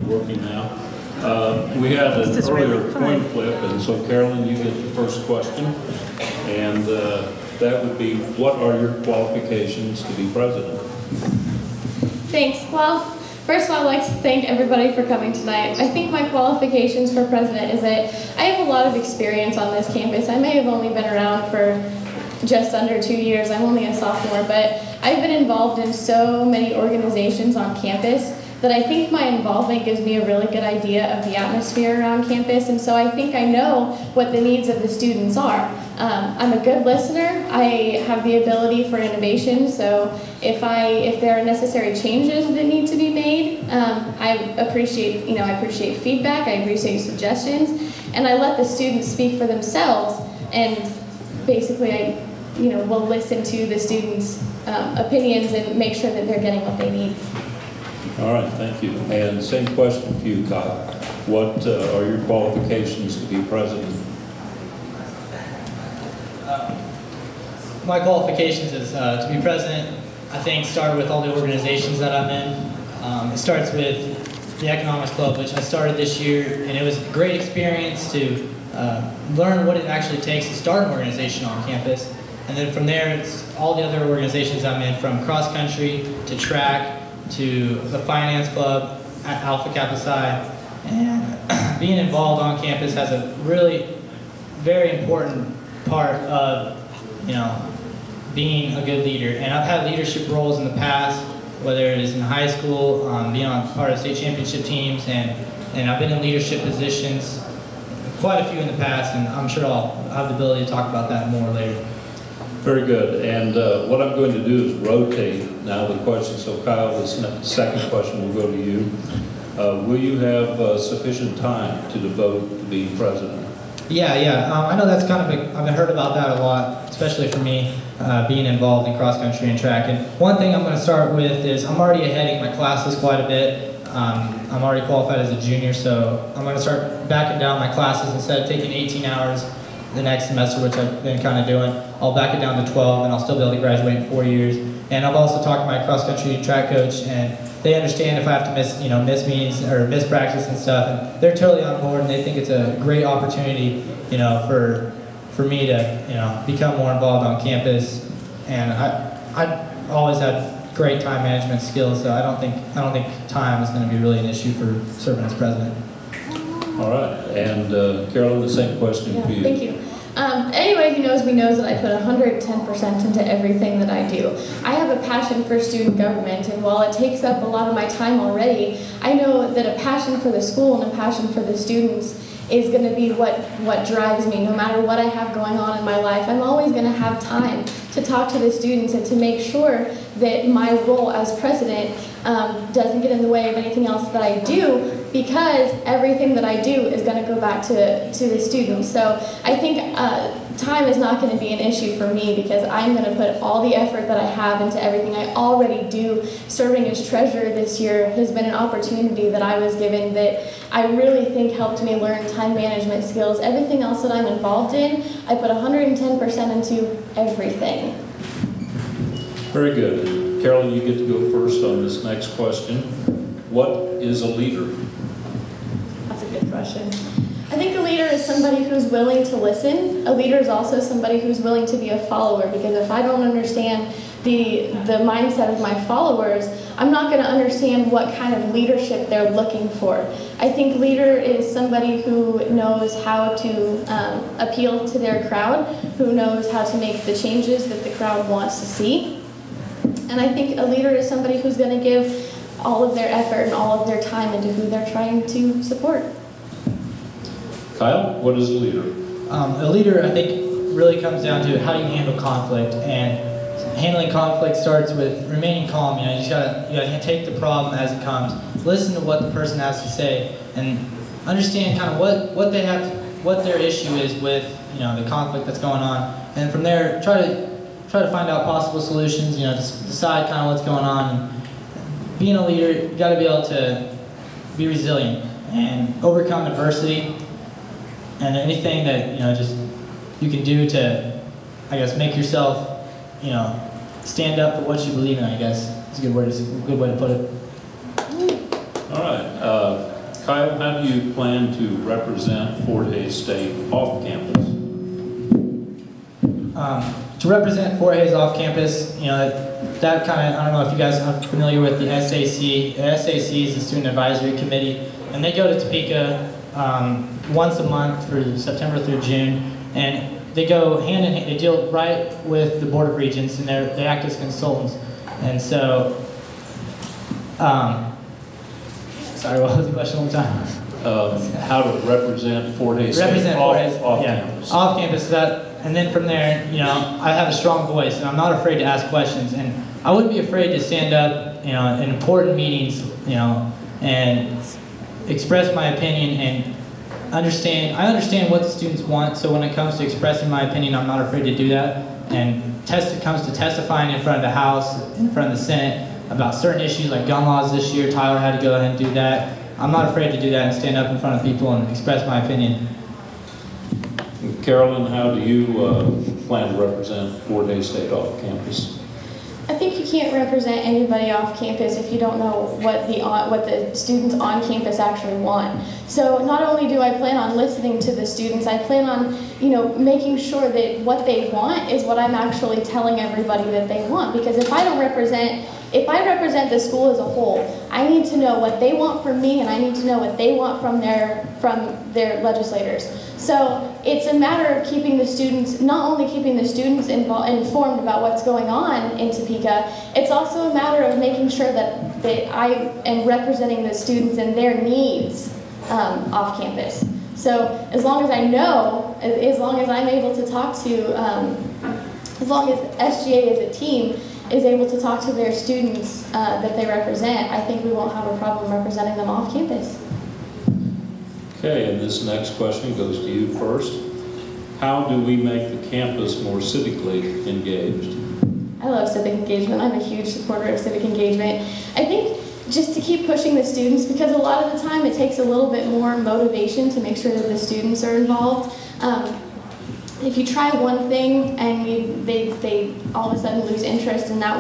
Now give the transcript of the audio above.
Working now. We had an earlier coin flip, and so Carolyn, you get the first question, and that would be, what are your qualifications to be president? Thanks. Well, first of all, I'd like to thank everybody for coming tonight. I think my qualifications for president is that I have a lot of experience on this campus. I may have only been around for just under 2 years. I'm only a sophomore, but I've been involved in so many organizations on campus that I think my involvement gives me a really good idea of the atmosphere around campus, and so I think I know what the needs of the students are. I'm a good listener. I have the ability for innovation, so if there are necessary changes that need to be made, I appreciate feedback, I appreciate suggestions, and I let the students speak for themselves, and basically I will listen to the students' opinions and make sure that they're getting what they need. All right, thank you. And same question for you, Kyle. What are your qualifications to be president? My qualifications is to be president, I think, started with all the organizations that I'm in. It starts with the Economics Club, which I started this year, and it was a great experience to learn what it actually takes to start an organization on campus. And then from there, it's all the other organizations I'm in, from cross country to track, to the finance club at Alpha Kappa Psi, and being involved on campus has a really very important part of being a good leader. And I've had leadership roles in the past, whether it is in high school, being on part of state championship teams, and I've been in leadership positions, quite a few in the past, and I'm sure I'll have the ability to talk about that more later. Very good. And what I'm going to do is rotate now the question. So Kyle, the second question will go to you. Will you have sufficient time to devote to being president? Yeah. I know that's kind of I've heard about that a lot, especially for me, being involved in cross country and track. And one thing I'm going to start with is I'm already ahead in my classes quite a bit. I'm already qualified as a junior, so I'm going to start backing down my classes. Instead of taking 18 hours the next semester, which I've been kind of doing, I'll back it down to 12, and I'll still be able to graduate in 4 years. And I've also talked to my cross country track coach, and they understand if I have to miss meetings or miss practice and stuff, and they're totally on board, and they think it's a great opportunity, for me to, become more involved on campus. And I've always had great time management skills, so I don't think time is going to be really an issue for serving as president. All right, and Carolyn, the same question for you. Thank you. Anybody who knows me knows that I put 110% into everything that I do. I have a passion for student government, and while it takes up a lot of my time already, I know that a passion for the school and a passion for the students is going to be what drives me. No matter what I have going on in my life, I'm always going to have time to talk to the students and to make sure that my role as president doesn't get in the way of anything else that I do, because everything that I do is going to go back to the students. So I think time is not going to be an issue for me, because I'm going to put all the effort that I have into everything I already do. Serving as treasurer this year has been an opportunity that I was given that I really think helped me learn time management skills. Everything else that I'm involved in, I put 110% into everything. Very good. Carolyn, you get to go first on this next question. What is a leader? That's a good question. I think a leader is somebody who's willing to listen. A leader is also somebody who's willing to be a follower, because if I don't understand the mindset of my followers, I'm not going to understand what kind of leadership they're looking for. I think leader is somebody who knows how to appeal to their crowd, who knows how to make the changes that the crowd wants to see. And I think a leader is somebody who's going to give all of their effort and all of their time into who they're trying to support. Kyle, what is a leader? A leader, I think, really comes down to how you handle conflict. And handling conflict starts with remaining calm. You just gotta take the problem as it comes. Listen to what the person has to say, and understand kind of what their issue is with the conflict that's going on. And from there, try to find out possible solutions. Just decide kind of what's going on. And being a leader, you got to be able to be resilient and overcome adversity, and anything that you can do to, I guess, make yourself stand up for what you believe in. I guess is a good way to put it. All right. Kyle, how do you plan to represent Fort Hays State off campus? To represent Fort Hays off campus, you know, that kind of, I don't know if you guys are familiar with the SAC. The SAC is the Student Advisory Committee, and they go to Topeka once a month through September through June, and they go hand in hand, they deal right with the Board of Regents, and they act as consultants. And so, sorry, what was the question one more time? How to represent Fort Hays State Represent off, Fort Hays, off yeah, campus? off campus. And then from there, you know, I have a strong voice, and I'm not afraid to ask questions. And I wouldn't be afraid to stand up, you know, in important meetings, you know, and express my opinion and understand. I understand what the students want, so when it comes to expressing my opinion, I'm not afraid to do that. And it comes to testifying in front of the House, in front of the Senate about certain issues like gun laws this year. Tyler had to go ahead and do that. I'm not afraid to do that and stand up in front of people and express my opinion. Carolyn, how do you plan to represent Fort Hays State off campus? I think you can't represent anybody off campus if you don't know what the students on campus actually want. So not only do I plan on listening to the students, I plan on, you know, making sure that what they want is what I'm actually telling everybody that they want. Because if I represent the school as a whole, I need to know what they want from me, and I need to know what they want from their legislators. So it's a matter of keeping the students, not only keeping the students informed about what's going on in Topeka, it's also a matter of making sure that I am representing the students and their needs off campus. So as long as I know, as long as I'm able to talk to, as long as SGA as a team is able to talk to their students that they represent, I think we won't have a problem representing them off campus. Okay, and this next question goes to you first. How do we make the campus more civically engaged? I love civic engagement. I'm a huge supporter of civic engagement. I think just to keep pushing the students, because a lot of the time it takes a little bit more motivation to make sure that the students are involved. If you try one thing and they all of a sudden lose interest in that